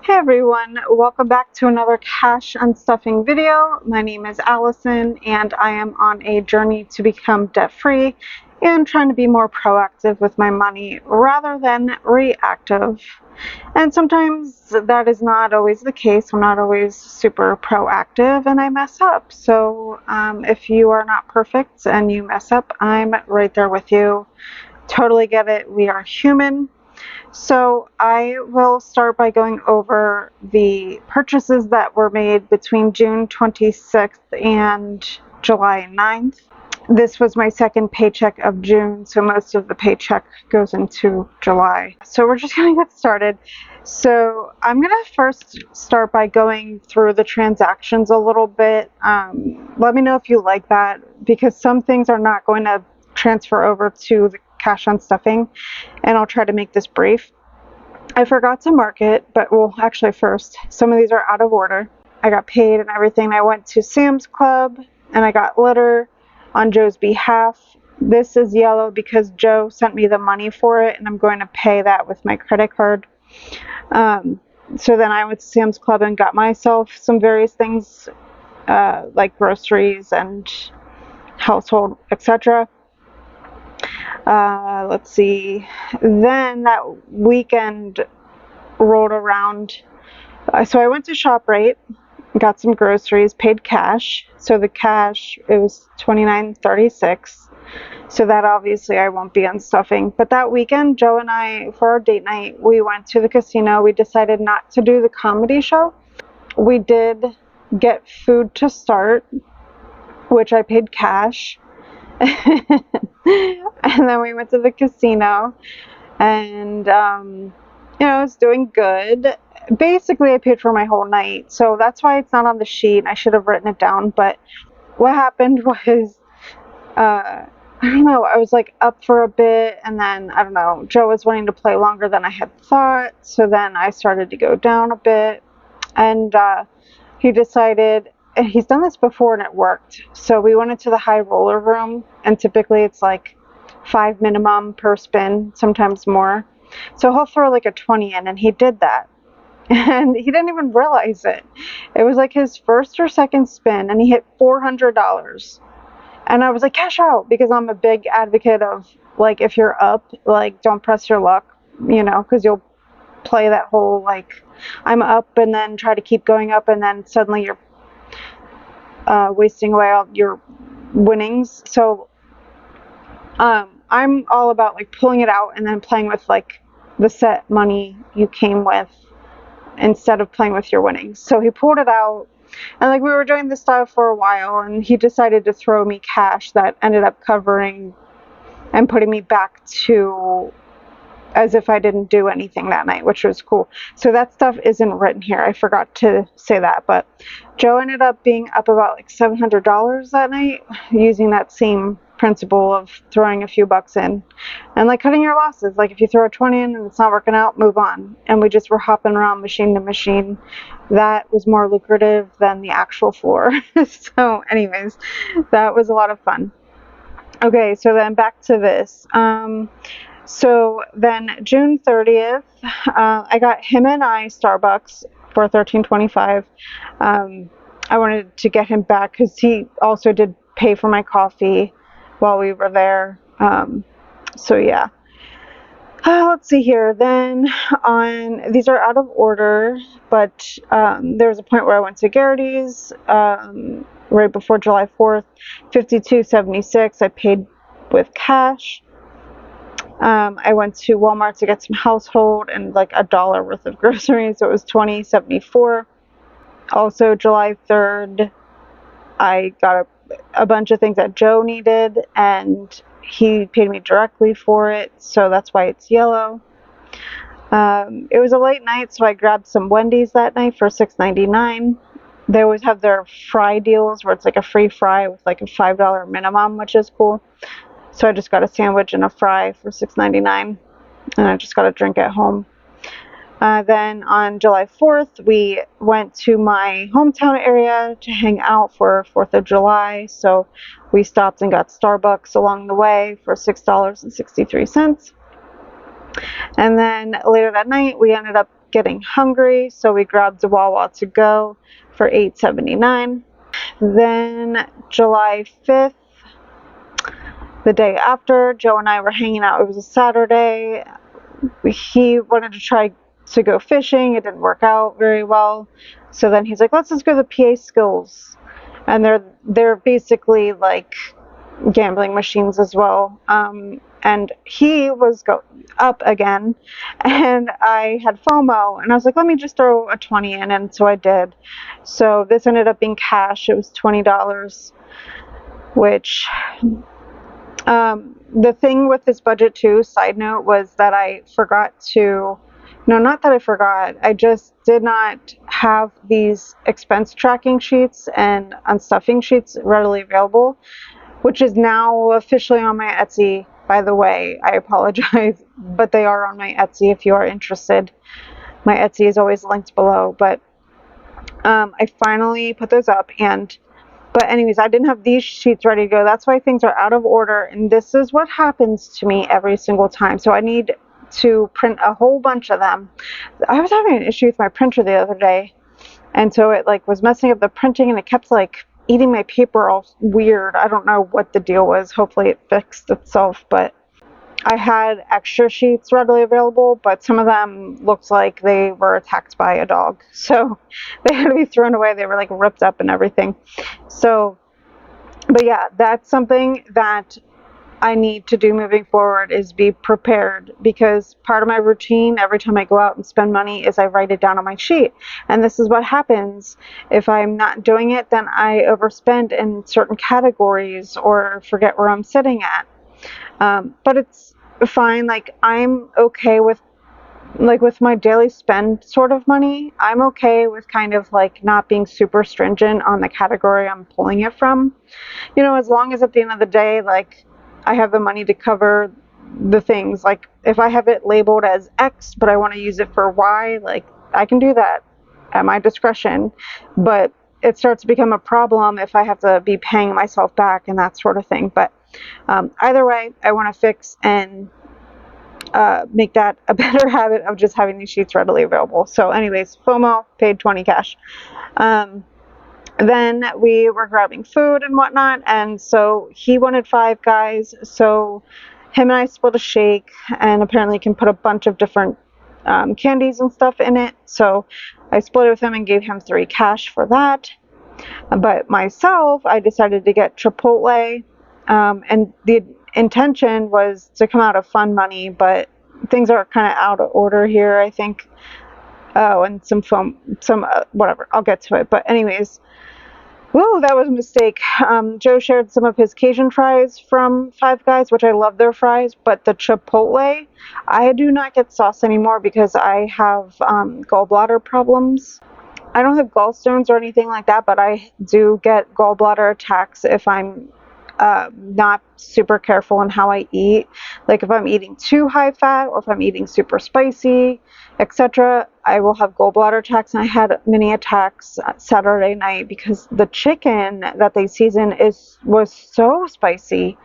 Hey everyone, welcome back to another cash unstuffing video. My name is Allison and I am on a journey to become debt-free and trying to be more proactive with my money rather than reactive. And sometimes that is not always the case. I'm not always super proactive and I mess up. So if you are not perfect and you mess up, I'm right there with you. Totally get it. We are human. So I will start by going over the purchases that were made between June 26th and July 9th. This was my second paycheck of June, so most of the paycheck goes into July. So we're just going to get started. So I'm going to first start by going through the transactions a little bit. Let me know if you like that, because some things are not going to transfer over to the cash unstuffing, and I'll try to make this brief. I forgot to mark it, but well, actually first, some of these are out of order. I got paid and everything. I went to Sam's Club and I got litter on Joe's behalf. This is yellow because Joe sent me the money for it and I'm going to pay that with my credit card. So then I went to Sam's Club and got myself some various things like groceries and household, etc. Let's see. Then that weekend rolled around. So I went to ShopRite, got some groceries, paid cash. So the cash, it was $29.36. So that obviously I won't be unstuffing. But that weekend, Joe and I, for our date night, we went to the casino. We decided not to do the comedy show. We did get food to start, which I paid cash. And then we went to the casino and it was doing good. Basically I paid for my whole night, so that's why it's not on the sheet. I should have written it down. But what happened was I don't know, I was like up for a bit, and then I don't know, Joe was wanting to play longer than I had thought, so then I started to go down a bit, and he decided, and he's done this before and it worked. So we went into the high roller room, and typically it's like 5 minimum per spin, sometimes more. So he'll throw like a 20 in, and he did that. And he didn't even realize it. It was like his first or second spin, and he hit $400. And I was like, cash out, because I'm a big advocate of, like, if you're up, like, don't press your luck, because you'll play that whole, like, I'm up and then try to keep going up, and then suddenly you're wasting away all your winnings. So I'm all about like pulling it out and then playing with like the set money you came with instead of playing with your winnings. So he pulled it out, and like we were doing this stuff for a while, and he decided to throw me cash that ended up covering and putting me back to as if I didn't do anything that night, which was cool. So that stuff isn't written here. I forgot to say that. But Joe ended up being up about like $700 that night, using that same principle of throwing a few bucks in and like cutting your losses. Like if you throw a 20 in and it's not working out, move on. And we just were hopping around machine to machine. That was more lucrative than the actual floor. So anyways, that was a lot of fun. Okay, so then back to this. So then June 30th, I got him and I Starbucks for $13.25. I wanted to get him back because he also did pay for my coffee while we were there. So yeah. Let's see here. Then these are out of order, but there was a point where I went to Garrity's right before July 4th, $52.76. I paid with cash. I went to Walmart to get some household and like $1 worth of groceries, so it was $20.74. Also, July 3rd, I got a bunch of things that Joe needed, and he paid me directly for it, so that's why it's yellow. It was a late night, so I grabbed some Wendy's that night for $6.99. They always have their fry deals where it's like a free fry with like a $5 minimum, which is cool. So I just got a sandwich and a fry for $6.99, and I just got a drink at home. Then on July 4th, we went to my hometown area to hang out for 4th of July. So we stopped and got Starbucks along the way for $6.63. And then later that night, we ended up getting hungry, so we grabbed the Wawa to go for $8.79. Then July 5th, the day after, Joe and I were hanging out. It was a Saturday. He wanted to try to go fishing. It didn't work out very well. So then he's like, let's just go to the PA Skills. And they're basically like gambling machines as well. And he was up again, and I had FOMO, and I was like, let me just throw a 20 in, and so I did. So this ended up being cash. It was $20, which the thing with this budget too, side note, was that I forgot to, no, not that I forgot, I just did not have these expense tracking sheets and unstuffing sheets readily available, which is now officially on my Etsy, by the way. I apologize, but they are on my Etsy if you are interested. My Etsy is always linked below, but I finally put those up, but anyways, I didn't have these sheets ready to go. That's why things are out of order, and this is what happens to me every single time. So I need to print a whole bunch of them. I was having an issue with my printer the other day, and so it like was messing up the printing, and it kept like eating my paper all weird. I don't know what the deal was. Hopefully it fixed itself, but I had extra sheets readily available, but some of them looked like they were attacked by a dog. So they had to be thrown away. They were like ripped up and everything. So, but yeah, that's something that I need to do moving forward, is be prepared, because part of my routine every time I go out and spend money is I write it down on my sheet. And this is what happens. If I'm not doing it, then I overspend in certain categories or forget where I'm sitting at. But it's fine. Like, I'm okay with my daily spend sort of money. I'm okay with kind of like not being super stringent on the category I'm pulling it from, as long as at the end of the day, like, I have the money to cover the things. Like, if I have it labeled as X but I want to use it for Y, like, I can do that at my discretion. But it starts to become a problem if I have to be paying myself back and that sort of thing. But either way, I want to fix and make that a better habit of just having these sheets readily available. So anyways, FOMO, paid 20 cash. Then we were grabbing food and whatnot, and so he wanted Five Guys, so him and I split a shake, and apparently you can put a bunch of different candies and stuff in it. So I split it with him and gave him 3 cash for that. But myself, I decided to get Chipotle, and the intention was to come out of fun money, but things are kind of out of order here, I think. Oh, and whatever, I'll get to it. But anyways, whoa, that was a mistake. Joe shared some of his Cajun fries from Five Guys, which I love their fries, but the Chipotle, I do not get sauce anymore because I have gallbladder problems. I don't have gallstones or anything like that, but I do get gallbladder attacks if I'm not super careful in how I eat. Like, if I'm eating too high fat or if I'm eating super spicy, etc., I will have gallbladder attacks. And I had many attacks Saturday night because the chicken that they season was so spicy.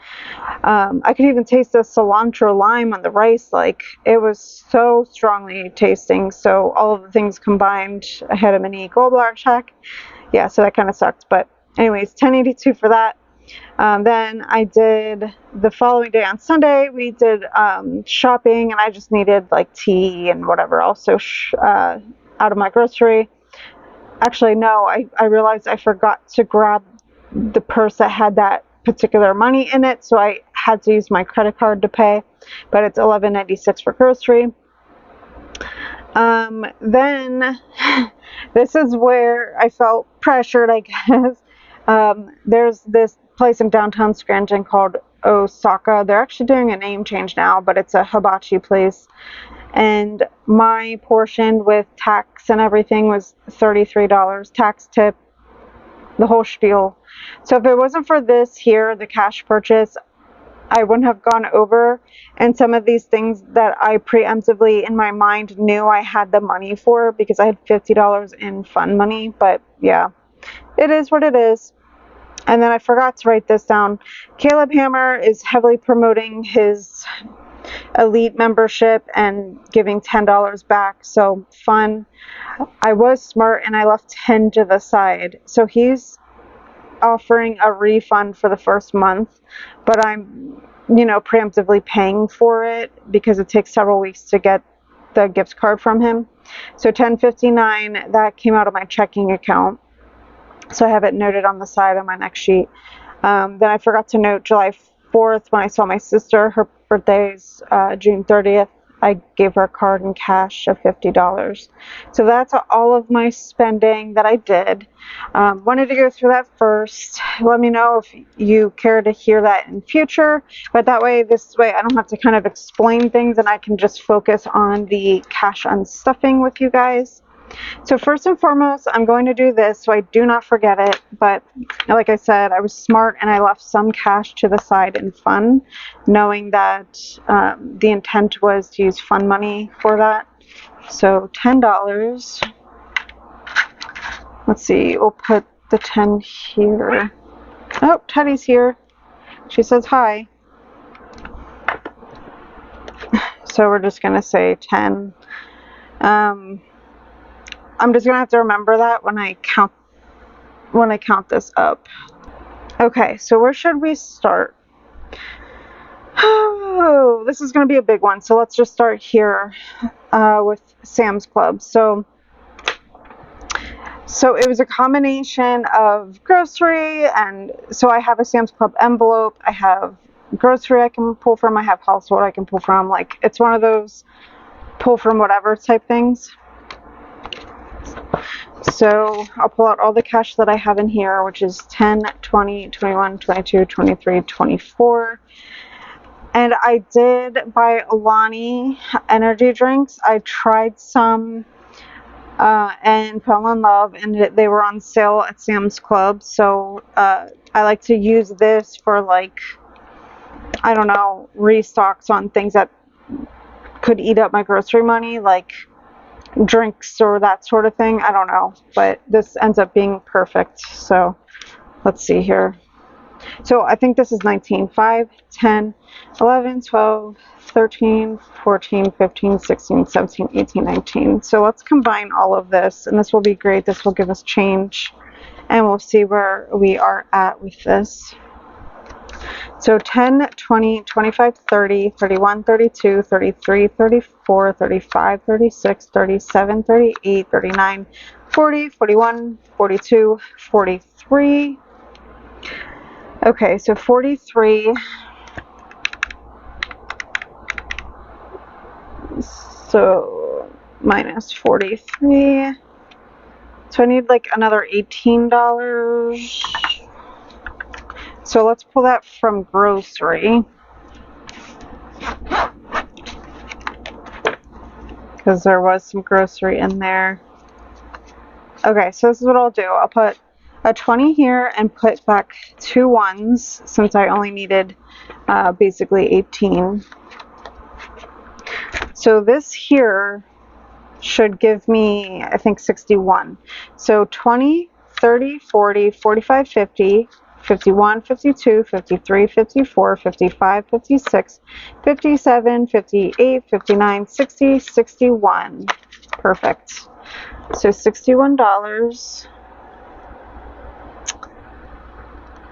I could even taste the cilantro lime on the rice. Like, it was so strongly tasting. So all of the things combined, I had a mini gallbladder attack. Yeah, so that kind of sucked. But anyways, $10.82 for that. Then I did the following day on Sunday, we did shopping, and I just needed like tea and whatever else out of my grocery. Actually, no, I realized I forgot to grab the purse that had that particular money in it, so I had to use my credit card to pay, but it's $11.96 for grocery. Then this is where I felt pressured, I guess. There's this place in downtown Scranton called Osaka. They're actually doing a name change now, but it's a hibachi place. And my portion with tax and everything was $33, tax tip, the whole spiel. So if it wasn't for this here, the cash purchase, I wouldn't have gone over. And some of these things that I preemptively in my mind knew I had the money for because I had $50 in fun money. But yeah, it is what it is. And then I forgot to write this down. Caleb Hammer is heavily promoting his elite membership and giving $10 back. So fun. I was smart and I left 10 to the side. So he's offering a refund for the first month, but I'm, preemptively paying for it because it takes several weeks to get the gift card from him. So $10.59, that came out of my checking account. So I have it noted on the side on my next sheet. Then I forgot to note July 4th when I saw my sister. Her birthday's June 30th. I gave her a card in cash of $50. So that's all of my spending that I did. Wanted to go through that first. Let me know if you care to hear that in future. But this way I don't have to kind of explain things and I can just focus on the cash unstuffing with you guys. So first and foremost, I'm going to do this so I do not forget it. But like I said, I was smart and I left some cash to the side in fun, knowing that the intent was to use fun money for that. So $10. Let's see, we'll put the 10 here. Oh, Teddy's here. She says hi. So we're just going to say 10. I'm just gonna have to remember that when I count this up. Okay, so where should we start? Oh, this is gonna be a big one. So let's just start here with Sam's Club. So it was a combination of grocery, and so I have a Sam's Club envelope. I have grocery I can pull from. I have household I can pull from. Like, it's one of those pull from whatever type things. So I'll pull out all the cash that I have in here, which is 10, 20, 21, 22, 23, 24. And I did buy Alani energy drinks. I tried some and fell in love, and they were on sale at Sam's Club. So I like to use this for, like, I don't know, restocks on things that could eat up my grocery money, like drinks or that sort of thing. I don't know, but this ends up being perfect. So let's see here. So I think this is 19, 5, 10, 11, 12, 13, 14, 15, 16, 17, 18, 19. So let's combine all of this, and this will be great. This will give us change, and we'll see where we are at with this. So 10, 20, 25, 30, 31, 32, 33, 34, 35, 36, 37, 38, 39, 40, 41, 42, 43. Okay, so 43. So minus 43. So I need like another $18. So let's pull that from grocery, because there was some grocery in there. Okay, so this is what I'll do. I'll put a 20 here and put back 2 ones, since I only needed basically 18. So this here should give me, I think, 61. So 20, 30, 40, 45, 50, 51, 52, 53, 54, 55, 56, 57, 58, 59, 60, 61. Perfect. So $61.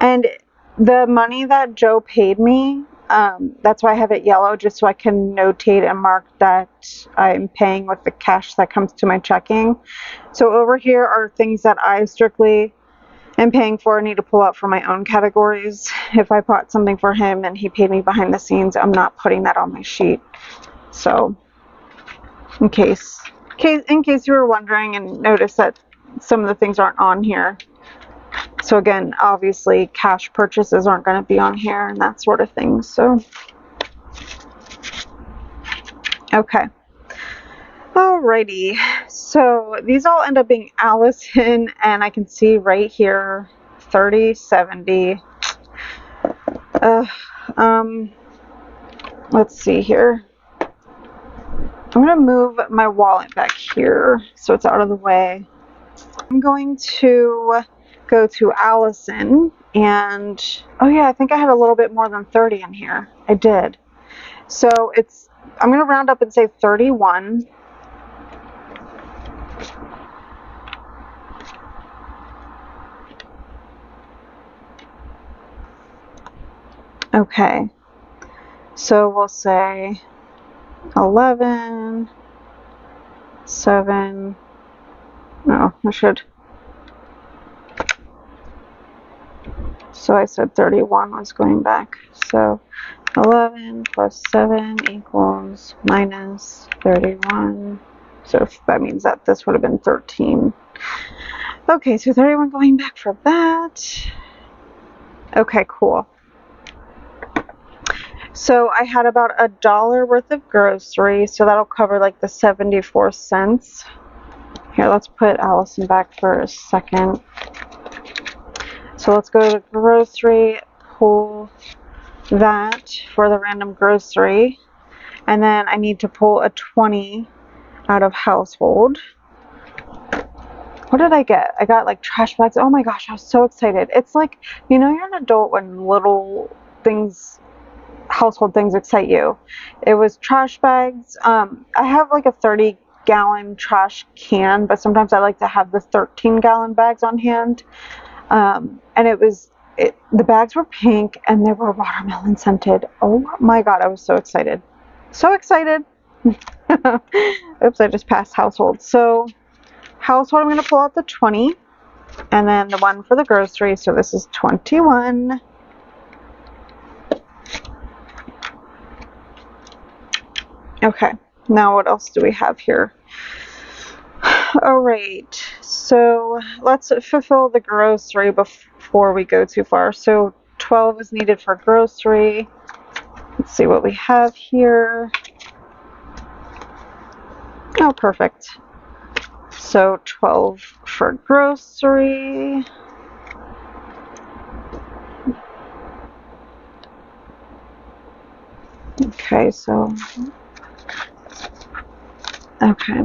And the money that Joe paid me, that's why I have it yellow, just so I can notate and mark that I'm paying with the cash that comes to my checking. So over here are things that I strictly am paying for. I need to pull out for my own categories. If I bought something for him and he paid me behind the scenes, I'm not putting that on my sheet. So in case you were wondering and noticed that some of the things aren't on here. So again, obviously cash purchases aren't going to be on here and that sort of thing. So okay. Alrighty, so these all end up being Allison, and I can see right here 30, 70. Let's see here. I'm going to move my wallet back here so it's out of the way. I'm going to go to Allison, and oh yeah, I think I had a little bit more than 30 in here. I did. So I'm going to round up and say 31. Okay. So we'll say 11, 7. No, I should. So I said 31 was going back. So 11 plus 7 equals minus 31. So that means that this would have been 13. Okay, so 31 going back for that. Okay, cool. So I had about $1 worth of groceries, so that'll cover like the 74 cents. Here, let's put Allison back for a second. So let's go to the grocery, pull that for the random grocery, and then I need to pull a 20 out of household. What did I get? I got like trash bags. Oh my gosh, I was so excited. It's like, you know, you're an adult when little things, household things excite you. It was trash bags. I have like a 30-gallon trash can, but sometimes I like to have the 13-gallon bags on hand. And the bags were pink and they were watermelon scented. Oh my God, I was so excited. So excited. Oops, I just passed household. So household, I'm going to pull out the 20 and then the one for the grocery. So this is 21. Okay, now what else do we have here? All right, so let's fulfill the grocery before we go too far. So 12 is needed for grocery. Let's see what we have here. Oh, perfect. So 12 for grocery. Okay, so, okay.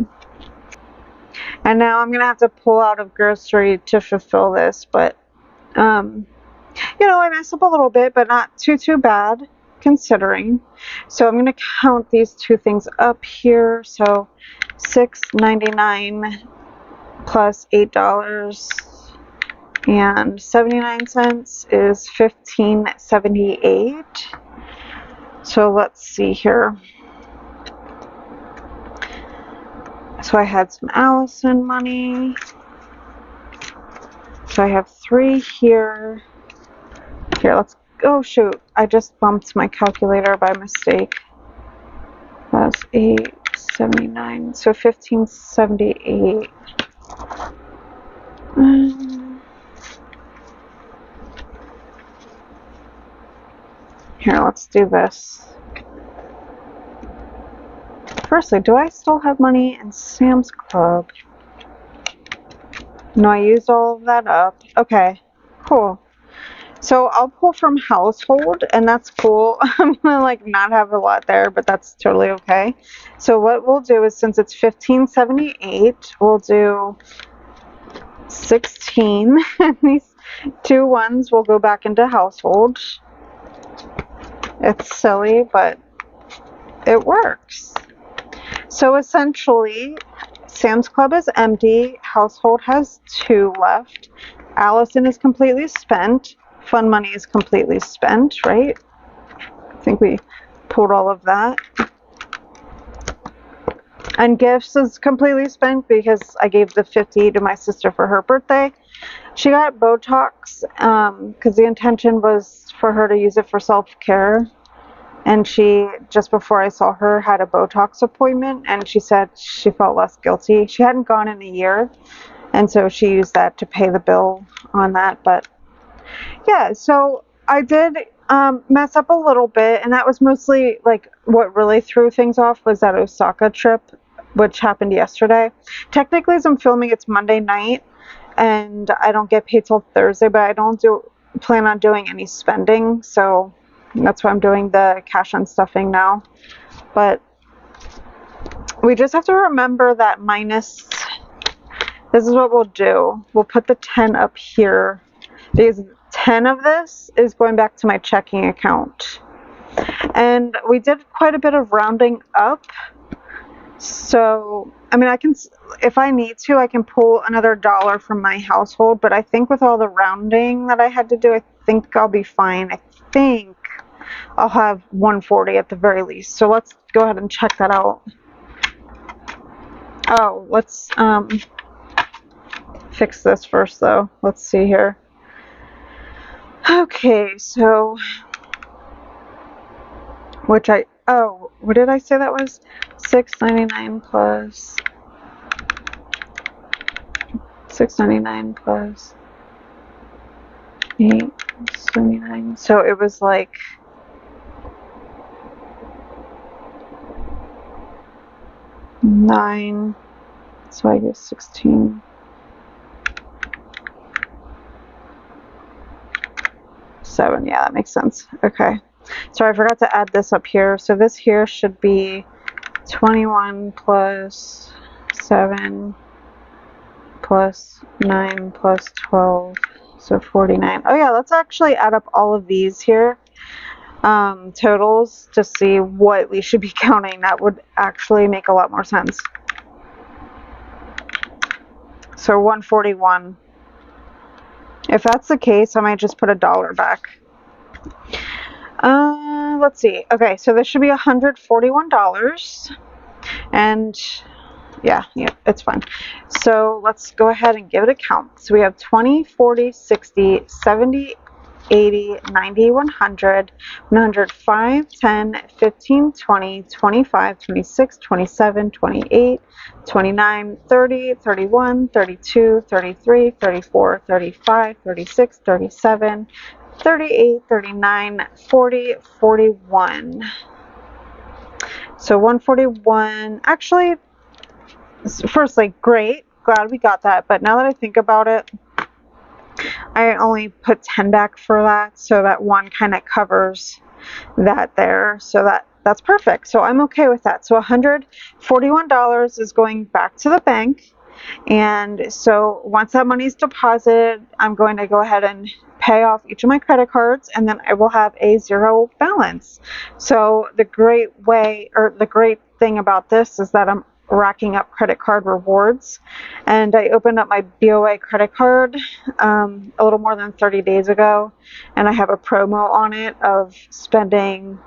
And now I'm going to have to pull out of grocery to fulfill this, but, you know, I messed up a little bit, but not too bad considering. So I'm going to count these two things up here. So $6.99 plus $8.79 is $15.78. So let's see here. So I had some Allison money. So I have 3 here. Here, oh shoot, I just bumped my calculator by mistake. That's 8.79, so 15.78. Here, let's do this. Firstly, do I still have money in Sam's Club? No, I used all of that up. Okay, cool. So I'll pull from household, and that's cool. I'm gonna like not have a lot there, but that's totally okay. So what we'll do is, since it's $15.78, we'll do 16, and these 2 ones will go back into household. It's silly, but it works. So essentially, Sam's Club is empty. Household has 2 left. Allison is completely spent. Fun money is completely spent, right? I think we pulled all of that. And gifts is completely spent because I gave the 50 to my sister for her birthday. She got Botox because the intention was for her to use it for self-care. And she, just before I saw her, had a Botox appointment, and she said she felt less guilty. She hadn't gone in a year, and so she used that to pay the bill on that. But yeah, so I did mess up a little bit, and that was mostly like what really threw things off was that Osaka trip, which happened yesterday. Technically, as I'm filming, it's Monday night, and I don't get paid till Thursday, but I don't plan on doing any spending, so that's why I'm doing the cash unstuffing now. But we just have to remember that minus, this is what we'll do. We'll put the 10 up here because 10 of this is going back to my checking account. And we did quite a bit of rounding up. So, I mean, if I need to, I can pull another dollar from my household, but I think with all the rounding that I had to do, I think I'll be fine. I think I'll have 140 at the very least. So let's go ahead and check that out. Oh, let's fix this first though. Let's see here. Okay, so what did I say that was? $6.99 plus $6.99 plus $8.79. So it was like $9. So I guess 16. $7. Yeah, that makes sense. Okay. So I forgot to add this up here. So this here should be 21 plus 7 plus 9 plus 12. So 49. Oh yeah, let's actually add up all of these here. Totals to see what we should be counting. That would actually make a lot more sense. So 141. If that's the case, I might just put $1 back. Let's see. Okay, so this should be $141. And yeah, it's fine. So let's go ahead and give it a count. So we have 20, 40, 60, 70, 80, 90, 100, 105, 10, 15, 20, 25, 26, 27, 28, 29, 30, 31, 32, 33, 34, 35, 36, 37, 38, 39, 40, 41. So 141, actually, firstly, great, glad we got that, but now that I think about it, I only put 10 back for that, so that one kind of covers that there, so that's perfect. So I'm okay with that. So $141 is going back to the bank, and so once that money is deposited, I'm going to go ahead and pay off each of my credit cards, and then I will have a zero balance. So the great thing about this is that I'm racking up credit card rewards, and I opened up my BOA credit card a little more than 30 days ago, and I have a promo on it of spending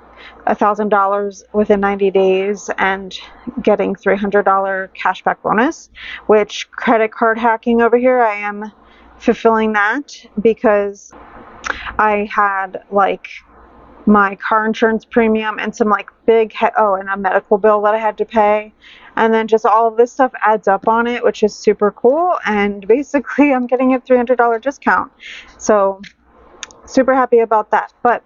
$1,000 within 90 days and getting $300 cashback bonus, which credit card hacking over here, I am fulfilling that because I had like my car insurance premium and some like and a medical bill that I had to pay, and then just all of this stuff adds up on it, which is super cool, and basically I'm getting a $300 discount, so super happy about that. But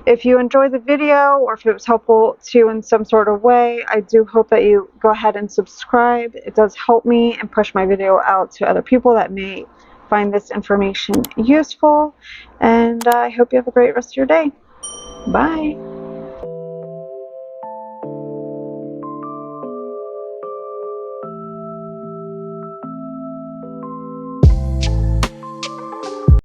if you enjoyed the video, or if it was helpful to you in some sort of way, I do hope that you go ahead and subscribe. It does help me and push my video out to other people that may find this information useful, and I hope you have a great rest of your day. Bye.